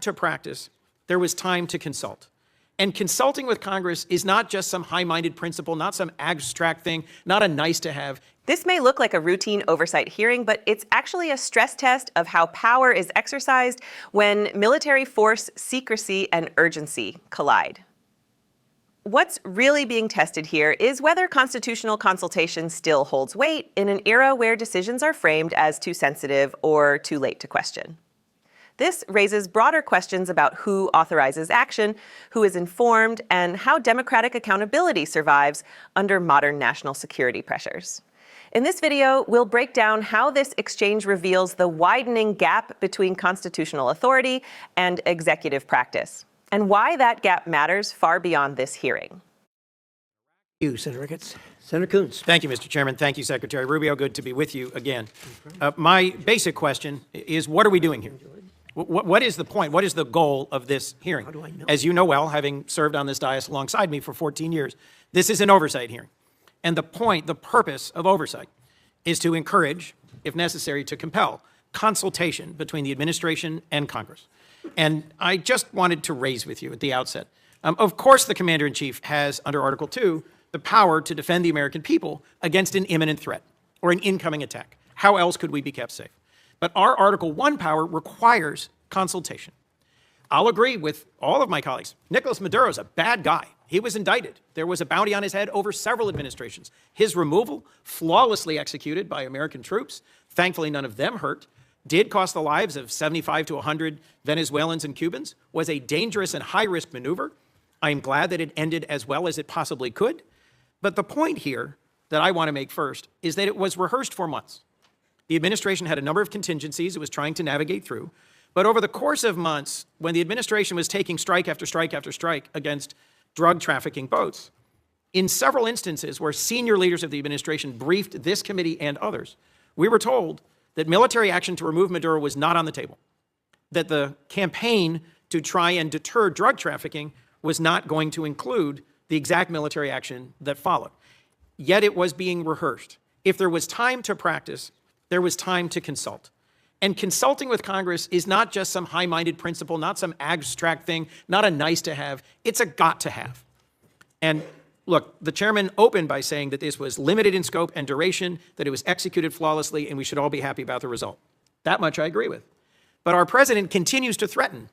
to practice, there was time to consult. And consulting with Congress is not just some high-minded principle, not some abstract thing, not a nice to have. This may look like a routine oversight hearing, but it's actually a stress test of how power is exercised when military force, secrecy, and urgency collide. What's really being tested here is whether constitutional consultation still holds weight in an era where decisions are framed as too sensitive or too late to question. This raises broader questions about who authorizes action, who is informed, and how democratic accountability survives under modern national security pressures. In this video, we'll break down how this exchange reveals the widening gap between constitutional authority and executive practice, and why that gap matters far beyond this hearing. Thank you, Senator Ricketts. Senator Coons. Thank you, Mr. Chairman. Thank you, Secretary Rubio. Good to be with you again. My basic question is, what are we doing here? What is the point? What is the goal of this hearing? How do I know? As you know well, having served on this dais alongside me for 14 years, this is an oversight hearing. And the purpose of oversight is to encourage, if necessary, to compel consultation between the administration and Congress. And I just wanted to raise with you at the outset, of course the Commander-in-Chief has, under Article 2, the power to defend the American people against an imminent threat or an incoming attack. How else could we be kept safe? But our Article 1 power requires consultation. I'll agree with all of my colleagues. Nicolas Maduro is a bad guy. He was indicted. There was a bounty on his head over several administrations. His removal, flawlessly executed by American troops, thankfully none of them hurt, did cost the lives of 75 to 100 Venezuelans and Cubans, was a dangerous and high-risk maneuver. I am glad that it ended as well as it possibly could. But the point here that I want to make first is that it was rehearsed for months. The administration had a number of contingencies it was trying to navigate through. But over the course of months, when the administration was taking strike after strike after strike against drug trafficking boats, in several instances where senior leaders of the administration briefed this committee and others, we were told that military action to remove Maduro was not on the table, that the campaign to try and deter drug trafficking was not going to include the exact military action that followed. Yet it was being rehearsed. If there was time to practice, there was time to consult. And consulting with Congress is not just some high-minded principle, not some abstract thing, not a nice to have, it's a got to have. And look, the chairman opened by saying that this was limited in scope and duration, that it was executed flawlessly, and we should all be happy about the result. That much I agree with. But our president continues to threaten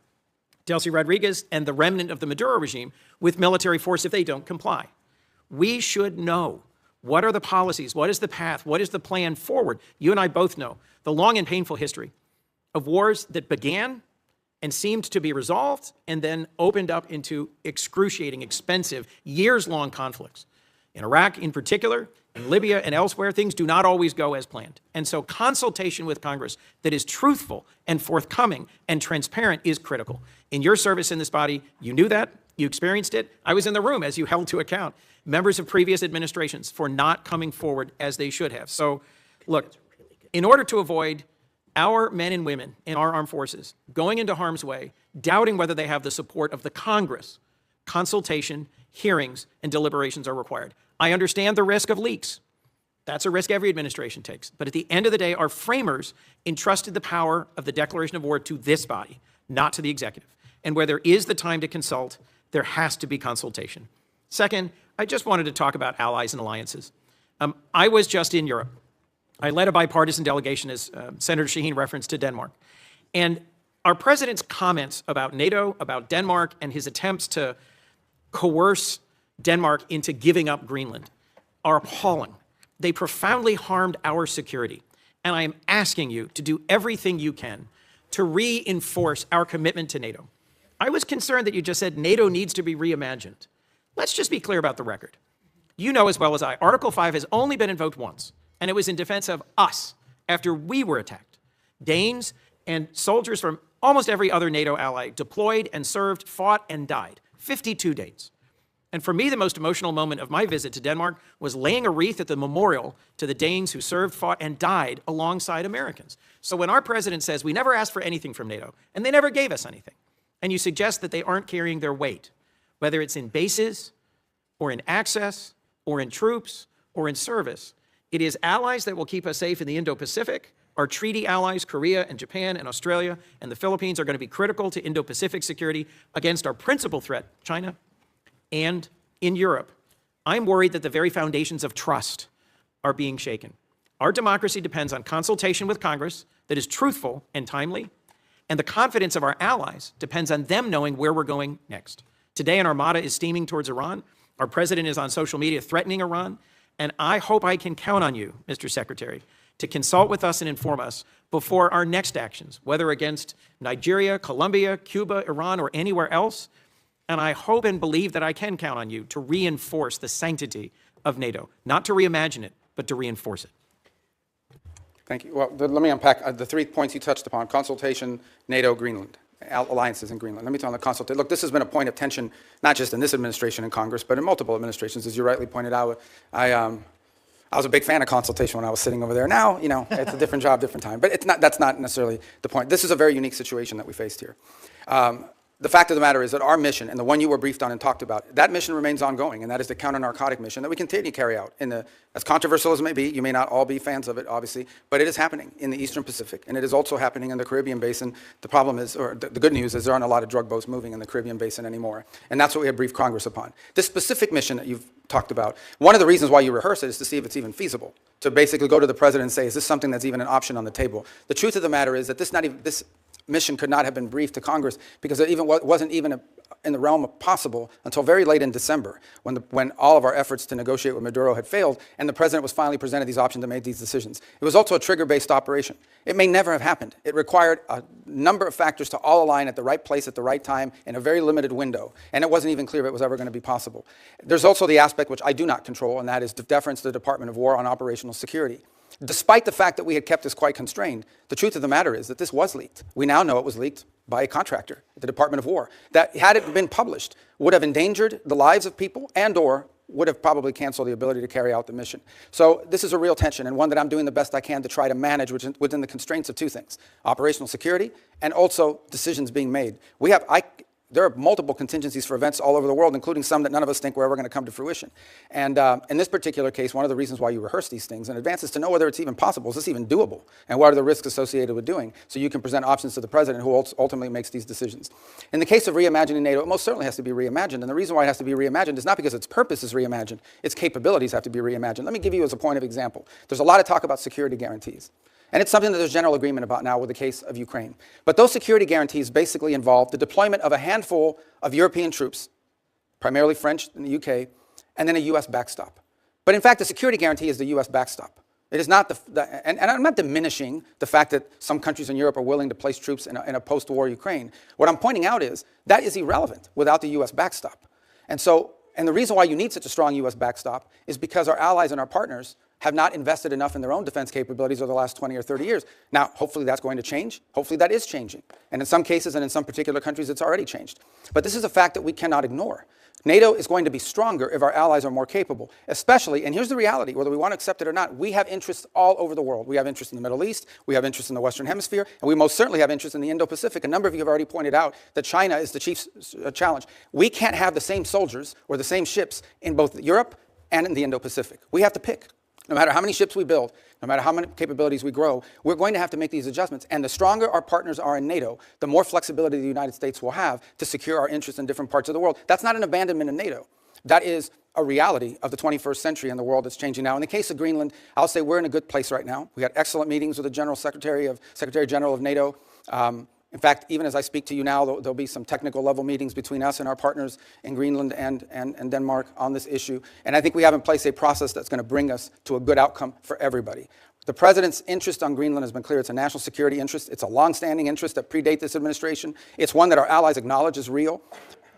Delcy Rodriguez and the remnant of the Maduro regime with military force if they don't comply. We should know. What are the policies? What is the path? What is the plan forward? You and I both know the long and painful history of wars that began and seemed to be resolved and then opened up into excruciating, expensive, years-long conflicts. In Iraq in particular, in Libya and elsewhere, things do not always go as planned. And so consultation with Congress that is truthful and forthcoming and transparent is critical. In your service in this body, you knew that. You experienced it. I was in the room as you held to account members of previous administrations for not coming forward as they should have. So, look, in order to avoid our men and women in our armed forces going into harm's way, doubting whether they have the support of the Congress, consultation, hearings, and deliberations are required. I understand the risk of leaks. That's a risk every administration takes. But at the end of the day, our framers entrusted the power of the declaration of war to this body, not to the executive. And where there is the time to consult, there has to be consultation. Second, I just wanted to talk about allies and alliances. I was just in Europe. I led a bipartisan delegation, as Senator Shaheen referenced, to Denmark. And our president's comments about NATO, about Denmark, and his attempts to coerce Denmark into giving up Greenland are appalling. They profoundly harmed our security. And I am asking you to do everything you can to reinforce our commitment to NATO. I was concerned that you just said NATO needs to be reimagined. Let's just be clear about the record. You know as well as I, Article 5 has only been invoked once, and it was in defense of us after we were attacked. Danes and soldiers from almost every other NATO ally deployed and served, fought, and died. 52 days. And for me, the most emotional moment of my visit to Denmark was laying a wreath at the memorial to the Danes who served, fought, and died alongside Americans. So when our president says we never asked for anything from NATO, and they never gave us anything, and you suggest that they aren't carrying their weight, whether it's in bases, or in access, or in troops, or in service, it is allies that will keep us safe in the Indo-Pacific, Our treaty allies, Korea and Japan and Australia and the Philippines, are going to be critical to Indo-Pacific security against our principal threat, China, and in Europe. I'm worried that the very foundations of trust are being shaken. Our democracy depends on consultation with Congress that is truthful and timely, and the confidence of our allies depends on them knowing where we're going next. Today, an armada is steaming towards Iran. Our president is on social media threatening Iran, and I hope I can count on you, Mr. Secretary, to consult with us and inform us before our next actions, whether against Nigeria, Colombia, Cuba, Iran, or anywhere else. And I hope and believe that I can count on you to reinforce the sanctity of NATO, not to reimagine it, but to reinforce it. Thank you. Well, let me unpack the 3 points you touched upon: consultation, NATO, Greenland, alliances in Greenland. Let me tell you on the consultation. Look, this has been a point of tension, not just in this administration and Congress, but in multiple administrations, as you rightly pointed out. I was a big fan of consultation when I was sitting over there. Now, you know, it's a different job, different time. But it's not, that's not necessarily the point. This is a very unique situation that we faced here. The fact of the matter is that our mission, and the one you were briefed on and talked about, that mission remains ongoing, and that is the counter-narcotic mission that we continue to carry out. As controversial as it may be, you may not all be fans of it, obviously, but it is happening in the Eastern Pacific, and it is also happening in the Caribbean Basin. The problem is, or the good news is, there aren't a lot of drug boats moving in the Caribbean Basin anymore, and that's what we had briefed Congress upon. This specific mission that you've talked about, one of the reasons why you rehearse it is to see if it's even feasible, to basically go to the president and say, is this something that's even an option on the table? The truth of the matter is that this mission could not have been briefed to Congress because it wasn't even in the realm of possible until very late in December, when all of our efforts to negotiate with Maduro had failed, and the president was finally presented these options and made these decisions. It was also a trigger-based operation. It may never have happened. It required a number of factors to all align at the right place at the right time in a very limited window, and it wasn't even clear if it was ever going to be possible. There's also the aspect which I do not control, and that is deference to the Department of War on operational security. Despite the fact that we had kept this quite constrained, the truth of the matter is that this was leaked. We now know it was leaked by a contractor at the Department of War that, had it been published, would have endangered the lives of people and/or would have probably canceled the ability to carry out the mission. So this is a real tension, and one that I'm doing the best I can to try to manage within the constraints of two things: operational security and also decisions being made. There are multiple contingencies for events all over the world, including some that none of us think were ever going to come to fruition. And in this particular case, one of the reasons why you rehearse these things in advance is to know whether it's even possible. Is this even doable? And what are the risks associated with doing? So you can present options to the president, who ultimately makes these decisions. In the case of reimagining NATO, it most certainly has to be reimagined. And the reason why it has to be reimagined is not because its purpose is reimagined. Its capabilities have to be reimagined. Let me give you as a point of example. There's a lot of talk about security guarantees. And it's something that there's general agreement about now with the case of Ukraine. But those security guarantees basically involve the deployment of a handful of European troops, primarily French in the UK, and then a US backstop. But in fact, the security guarantee is the US backstop. It is not and I'm not diminishing the fact that some countries in Europe are willing to place troops in a post-war Ukraine. What I'm pointing out is that is irrelevant without the US backstop. And the reason why you need such a strong US backstop is because our allies and our partners have not invested enough in their own defense capabilities over the last 20 or 30 years. Now, hopefully that's going to change. Hopefully that is changing. And in some cases and in some particular countries, it's already changed. But this is a fact that we cannot ignore. NATO is going to be stronger if our allies are more capable, especially, and here's the reality, whether we want to accept it or not, we have interests all over the world. We have interests in the Middle East, we have interests in the Western Hemisphere, and we most certainly have interests in the Indo-Pacific. A number of you have already pointed out that China is the chief challenge. We can't have the same soldiers or the same ships in both Europe and in the Indo-Pacific. We have to pick. No matter how many ships we build, no matter how many capabilities we grow, we're going to have to make these adjustments. And the stronger our partners are in NATO, the more flexibility the United States will have to secure our interests in different parts of the world. That's not an abandonment of NATO. That is a reality of the 21st century in the world that's changing now. In the case of Greenland, I'll say we're in a good place right now. We had excellent meetings with the Secretary General of NATO. In fact, even as I speak to you now, there'll be some technical level meetings between us and our partners in Greenland and Denmark on this issue. And I think we have in place a process that's going to bring us to a good outcome for everybody. The president's interest on Greenland has been clear. It's a national security interest. It's a longstanding interest that predates this administration. It's one that our allies acknowledge is real.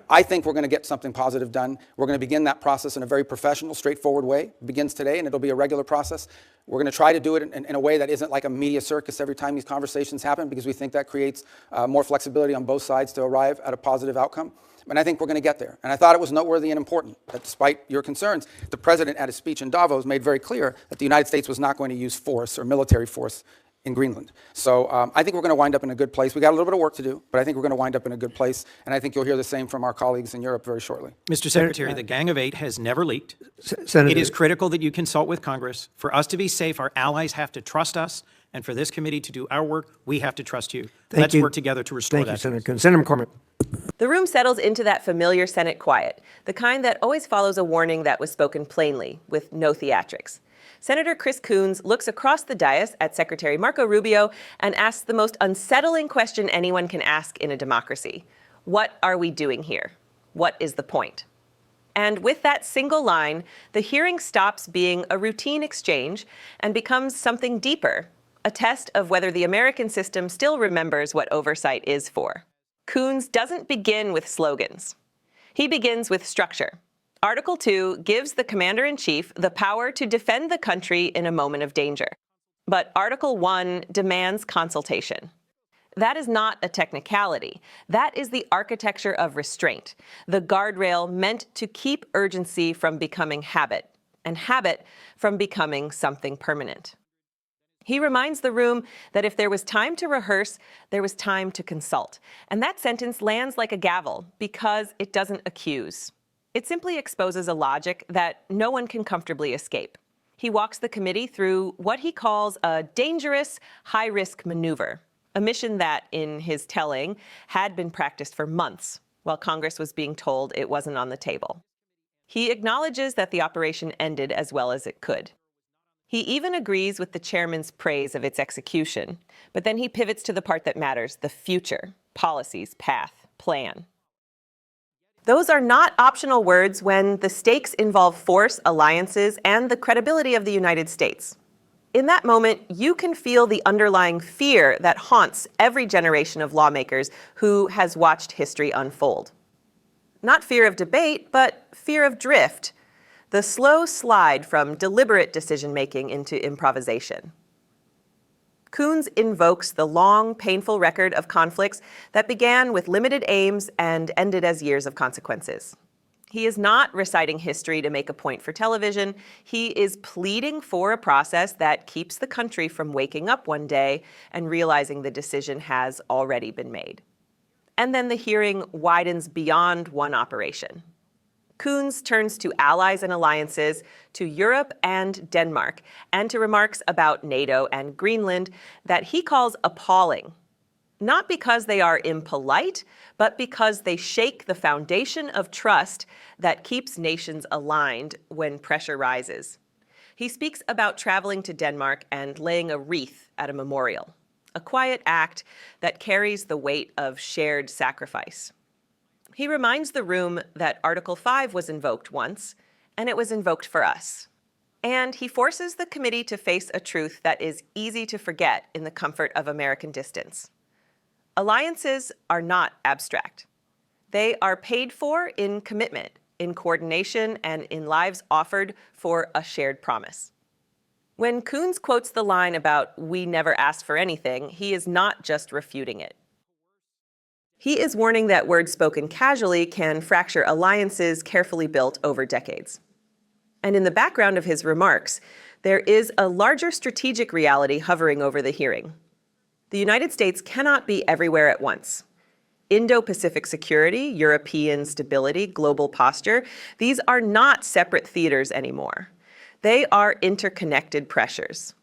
I think we're going to get something positive done. We're going to begin that process in a very professional, straightforward way. It begins today, and it'll be a regular process. We're going to try to do it in a way that isn't like a media circus every time these conversations happen, because we think that creates more flexibility on both sides to arrive at a positive outcome. And I think we're going to get there. And I thought it was noteworthy and important that despite your concerns, the president at his speech in Davos made very clear that the United States was not going to use force or military force in Greenland. So I think we're going to wind up in a good place. We got a little bit of work to do, but I think we're going to wind up in a good place. And I think you'll hear the same from our colleagues in Europe very shortly. Mr. Secretary, the Gang of Eight has never leaked. Senator, It is critical that you consult with Congress. For us to be safe, our allies have to trust us And for this committee to do our work, we have to trust you. Thank Let's you. work together to restore Thank that. you, Senator Coons. Senator McCormick. The room settles into that familiar Senate quiet, the kind that always follows a warning that was spoken plainly, with no theatrics. Senator Chris Coons looks across the dais at Secretary Marco Rubio and asks the most unsettling question anyone can ask in a democracy. What are we doing here? What is the point? And with that single line, the hearing stops being a routine exchange and becomes something deeper, a test of whether the American system still remembers what oversight is for. Coons doesn't begin with slogans. He begins with structure. Article 2 gives the commander-in-chief the power to defend the country in a moment of danger. But Article 1 demands consultation. That is not a technicality. That is the architecture of restraint, the guardrail meant to keep urgency from becoming habit, and habit from becoming something permanent. He reminds the room that if there was time to rehearse, there was time to consult. And that sentence lands like a gavel because it doesn't accuse. It simply exposes a logic that no one can comfortably escape. He walks the committee through what he calls a dangerous, high-risk maneuver, a mission that, in his telling, had been practiced for months, while Congress was being told it wasn't on the table. He acknowledges that the operation ended as well as it could. He even agrees with the chairman's praise of its execution, but then he pivots to the part that matters, the future, policies, path, plan. Those are not optional words when the stakes involve force, alliances, and the credibility of the United States. In that moment, you can feel the underlying fear that haunts every generation of lawmakers who has watched history unfold. Not fear of debate, but fear of drift, the slow slide from deliberate decision-making into improvisation. Coons invokes the long, painful record of conflicts that began with limited aims and ended as years of consequences. He is not reciting history to make a point for television. He is pleading for a process that keeps the country from waking up one day and realizing the decision has already been made. And then the hearing widens beyond one operation. Coons turns to allies and alliances, to Europe and Denmark, and to remarks about NATO and Greenland that he calls appalling. Not because they are impolite, but because they shake the foundation of trust that keeps nations aligned when pressure rises. He speaks about traveling to Denmark and laying a wreath at a memorial, a quiet act that carries the weight of shared sacrifice. He reminds the room that Article 5 was invoked once, and it was invoked for us. And he forces the committee to face a truth that is easy to forget in the comfort of American distance. Alliances are not abstract. They are paid for in commitment, in coordination, and in lives offered for a shared promise. When Coons quotes the line about "we never asked for anything," he is not just refuting it. He is warning that words spoken casually can fracture alliances carefully built over decades. And in the background of his remarks, there is a larger strategic reality hovering over the hearing. The United States cannot be everywhere at once. Indo-Pacific security, European stability, global posture, these are not separate theaters anymore. They are interconnected pressures.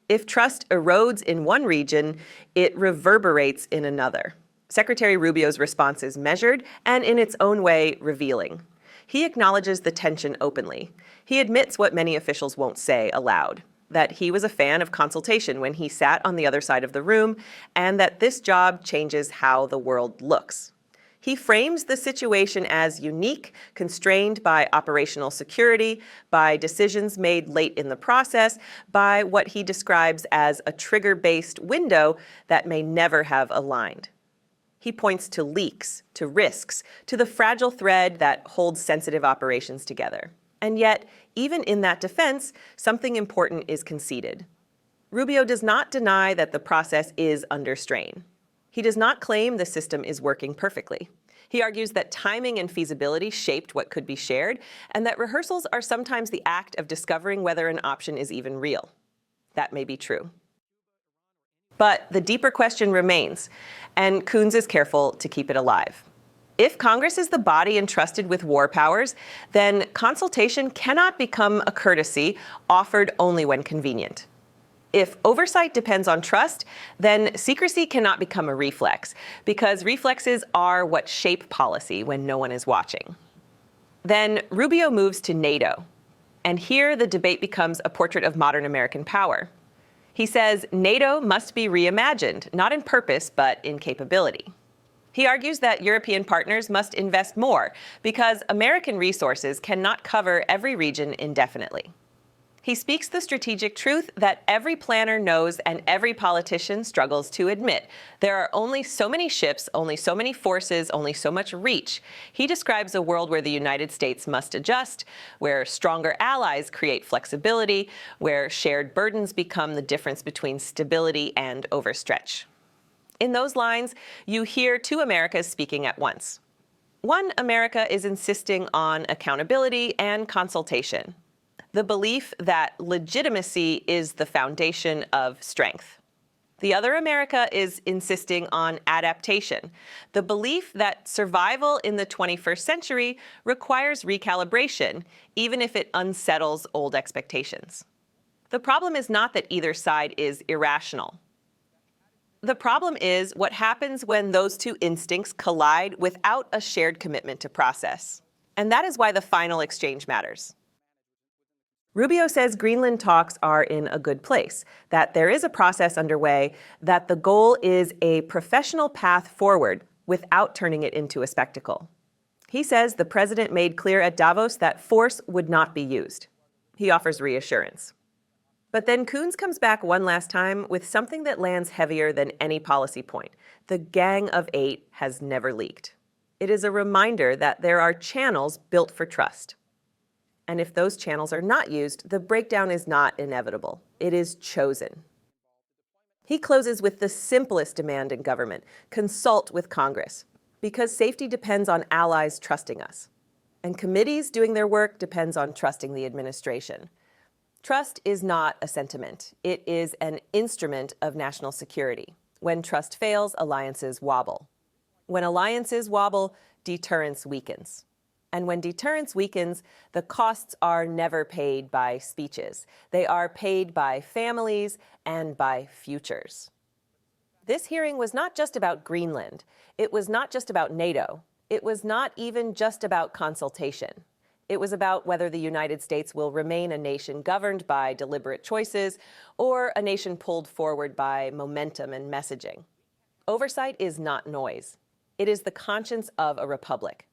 If trust erodes in one region, it reverberates in another. Secretary Rubio's response is measured and in its own way revealing. He acknowledges the tension openly. He admits what many officials won't say aloud, that he was a fan of consultation when he sat on the other side of the room, and that this job changes how the world looks. He frames the situation as unique, constrained by operational security, by decisions made late in the process, by what he describes as a trigger-based window that may never have aligned. He points to leaks, to risks, to the fragile thread that holds sensitive operations together. And yet, even in that defense, something important is conceded. Rubio does not deny that the process is under strain. He does not claim the system is working perfectly. He argues that timing and feasibility shaped what could be shared, and that rehearsals are sometimes the act of discovering whether an option is even real. That may be true. But the deeper question remains, and Coons is careful to keep it alive. If Congress is the body entrusted with war powers, then consultation cannot become a courtesy offered only when convenient. If oversight depends on trust, then secrecy cannot become a reflex, because reflexes are what shape policy when no one is watching. Then Rubio moves to NATO, and here the debate becomes a portrait of modern American power. He says NATO must be reimagined, not in purpose, but in capability. He argues that European partners must invest more because American resources cannot cover every region indefinitely. He speaks the strategic truth that every planner knows and every politician struggles to admit. There are only so many ships, only so many forces, only so much reach. He describes a world where the United States must adjust, where stronger allies create flexibility, where shared burdens become the difference between stability and overstretch. In those lines, you hear two Americas speaking at once. One America is insisting on accountability and consultation. The belief that legitimacy is the foundation of strength. The other America is insisting on adaptation, the belief that survival in the 21st century requires recalibration, even if it unsettles old expectations. The problem is not that either side is irrational. The problem is what happens when those two instincts collide without a shared commitment to process. And that is why the final exchange matters. Rubio says Greenland talks are in a good place, that there is a process underway, that the goal is a professional path forward without turning it into a spectacle. He says the president made clear at Davos that force would not be used. He offers reassurance. But then Coons comes back one last time with something that lands heavier than any policy point. The Gang of Eight has never leaked. It is a reminder that there are channels built for trust. And if those channels are not used, the breakdown is not inevitable. It is chosen. He closes with the simplest demand in government: consult with Congress, because safety depends on allies trusting us. And committees doing their work depends on trusting the administration. Trust is not a sentiment. It is an instrument of national security. When trust fails, alliances wobble. When alliances wobble, deterrence weakens. And when deterrence weakens, the costs are never paid by speeches. They are paid by families and by futures. This hearing was not just about Greenland. It was not just about NATO. It was not even just about consultation. It was about whether the United States will remain a nation governed by deliberate choices or a nation pulled forward by momentum and messaging. Oversight is not noise. It is the conscience of a republic.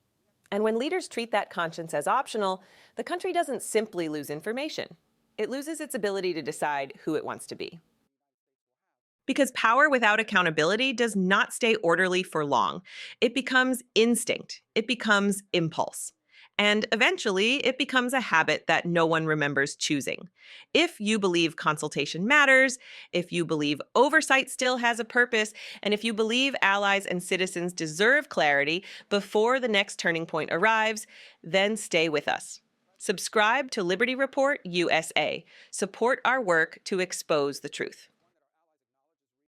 And when leaders treat that conscience as optional, the country doesn't simply lose information. It loses its ability to decide who it wants to be. Because power without accountability does not stay orderly for long. It becomes instinct. It becomes impulse. And eventually, it becomes a habit that no one remembers choosing. If you believe consultation matters, if you believe oversight still has a purpose, and if you believe allies and citizens deserve clarity before the next turning point arrives, then stay with us. Subscribe to Liberty Report USA. Support our work to expose the truth.